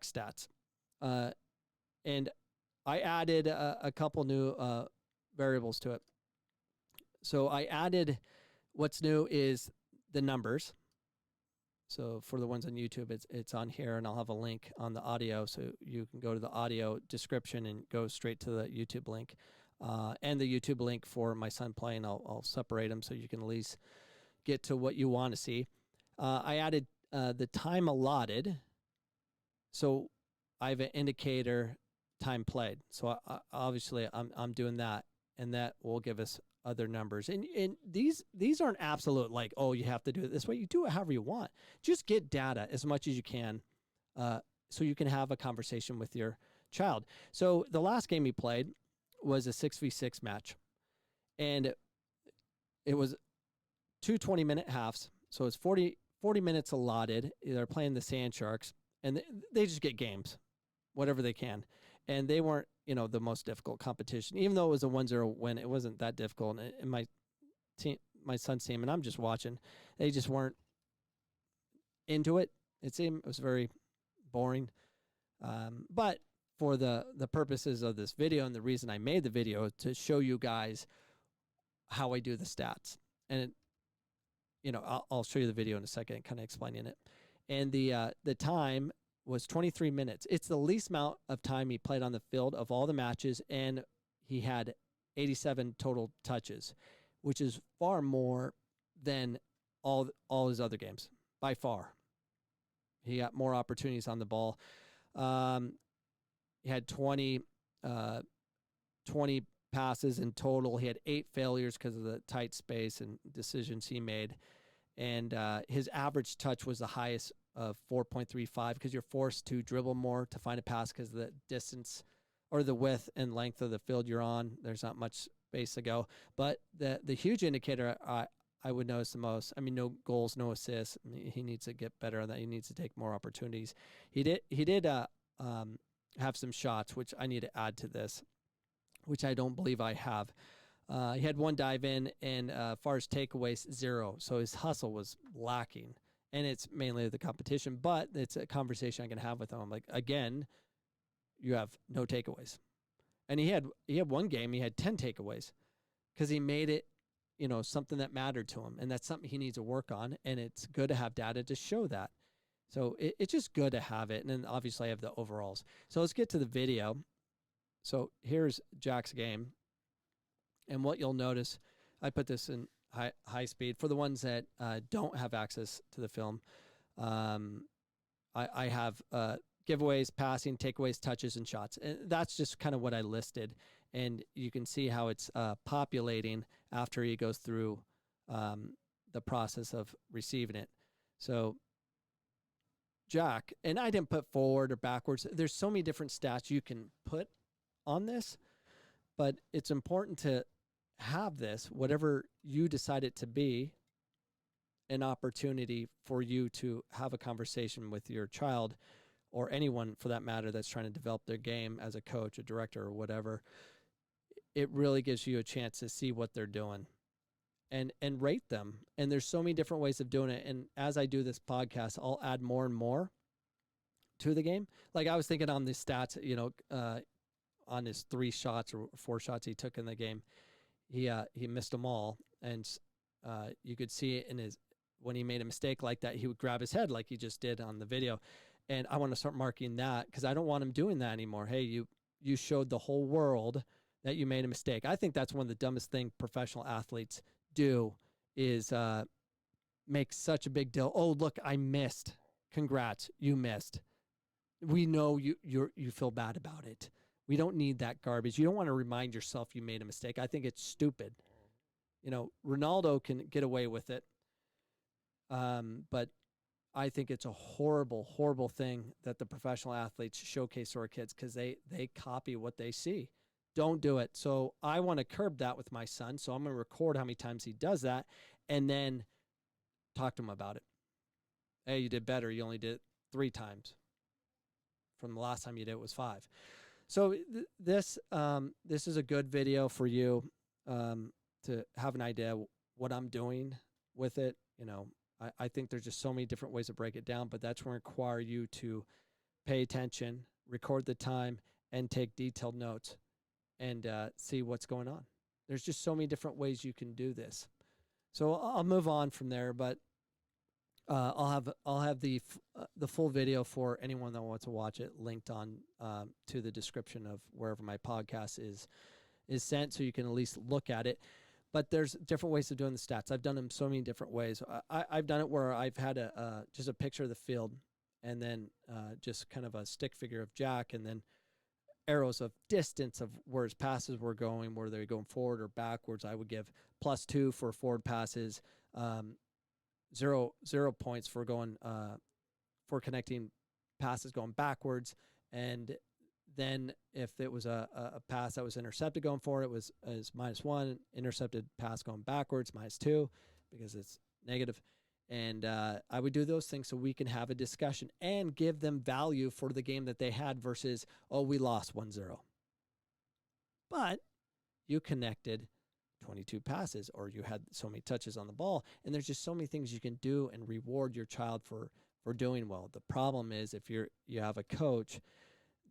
stats. And I added a couple new variables to it. So I added, what's new is the numbers. So for the ones on YouTube, it's on here, and I'll have a link on the audio, so you can go to the audio description and go straight to the YouTube link. And the YouTube link for my son playing, I'll separate them so you can at least get to what you want to see. I added the time allotted. So I have an indicator time played. So obviously I'm doing that, and that will give us other numbers. And these aren't absolute, like, oh, you have to do it this way. You do it however you want. Just get data as much as you can, so you can have a conversation with your child. So the last game he played was a 6v6 match, and it was 2 20-minute halves. So it's 40 minutes allotted. They're playing the Sand Sharks, and they just get games, whatever they can. And they weren't, the most difficult competition. Even though it was a 1-0 win, it wasn't that difficult. And my son's team, and I'm just watching, they just weren't into it. It seemed it was very boring. But for the purposes of this video, and the reason I made the video, to show you guys how I do the stats. And I'll show you the video in a second, kind of explaining it. And the time was 23 minutes. It's the least amount of time he played on the field of all the matches, and he had 87 total touches, which is far more than all his other games, by far. He got more opportunities on the ball. He had 20 passes in total. He had 8 failures because of the tight space and decisions he made. And his average touch was the highest of 4.35, because you're forced to dribble more to find a pass because of the distance or the width and length of the field you're on. There's not much space to go. But the huge indicator I would notice the most, no goals, no assists. He needs to get better on that. He needs to take more opportunities. He did have some shots, which I need to add to this, which I don't believe I have. He had 1 dive in, and as far as takeaways, 0. So his hustle was lacking. And it's mainly the competition, but it's a conversation I can have with him. I'm like, again, you have no takeaways. And he had one game, he had 10 takeaways, because he made it, something that mattered to him. And that's something he needs to work on. And it's good to have data to show that. So it's just good to have it. And then obviously I have the overalls. So let's get to the video. So here's Jack's game. And what you'll notice, I put this in high speed for the ones that don't have access to the film. I have giveaways, passing, takeaways, touches, and shots. And that's just kind of what I listed. And you can see how it's populating after he goes through the process of receiving it. So Jack, and I didn't put forward or backwards. There's so many different stats you can put on this, but it's important to have this, whatever you decide it to be, an opportunity for you to have a conversation with your child, or anyone for that matter that's trying to develop their game as a coach, a director, or whatever. It really gives you a chance to see what they're doing and rate them. And there's so many different ways of doing it. And as I do this podcast, I'll add more and more to the game. Like I was thinking on the stats, on his 3 shots or 4 shots he took in the game, he missed them all, and you could see it in his, when he made a mistake like that, he would grab his head like he just did on the video. And I want to start marking that, because I don't want him doing that anymore. Hey, you showed the whole world that you made a mistake. I think that's one of the dumbest things professional athletes do, is make such a big deal. Oh, look, I missed. Congrats, you missed. We know you feel bad about it. We don't need that garbage. You don't want to remind yourself you made a mistake. I think it's stupid. Ronaldo can get away with it. But I think it's a horrible, horrible thing that the professional athletes showcase to our kids, because they copy what they see. Don't do it. So I want to curb that with my son. So I'm going to record how many times he does that, and then talk to him about it. Hey, you did better. You only did it 3 times. From the last time you did it was 5. So this is a good video for you to have an idea what I'm doing with it. I think there's just so many different ways to break it down, but that's going to require you to pay attention, record the time, and take detailed notes and see what's going on. There's just so many different ways you can do this. So I'll move on from there, but I'll have the full video for anyone that wants to watch it linked on to the description of wherever my podcast is sent, so you can at least look at it. But there's different ways of doing the stats. I've done them so many different ways. I've done it where I've had just a picture of the field, and then just kind of a stick figure of Jack, and then arrows of distance of where his passes were going, whether they're going forward or backwards. I would give +2 for forward passes, 0 points for going for connecting passes going backwards, and then if it was a pass that was intercepted going forward, it was -1. Intercepted pass going backwards, -2, because it's negative. And I would do those things so we can have a discussion and give them value for the game that they had versus, oh, we lost 1-0. But you connected 22 passes, or you had so many touches on the ball, and there's just so many things you can do and reward your child for doing well. The problem is if you have a coach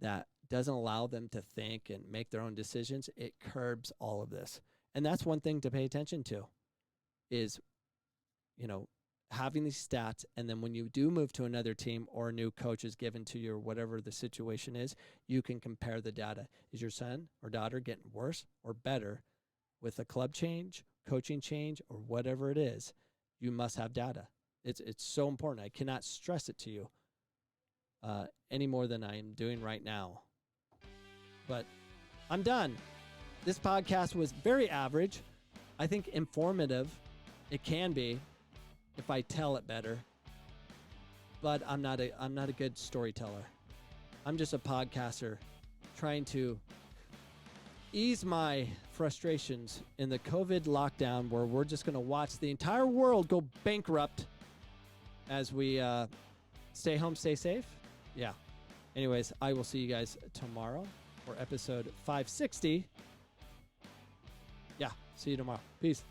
that doesn't allow them to think and make their own decisions, it curbs all of this. And that's one thing to pay attention to is, having these stats, and then when you do move to another team or a new coach is given to you or whatever the situation is, you can compare the data. Is your son or daughter getting worse or better with a club change, coaching change, or whatever it is? You must have data. It's so important. I cannot stress it to you any more than I am doing right now. But I'm done. This podcast was very average. I think informative. It can be if I tell it better. But I'm not a good storyteller. I'm just a podcaster trying to ease my frustrations in the COVID lockdown, where we're just going to watch the entire world go bankrupt as we stay home, stay safe. Yeah. Anyways, I will see you guys tomorrow for episode 560. Yeah, see you tomorrow. Peace.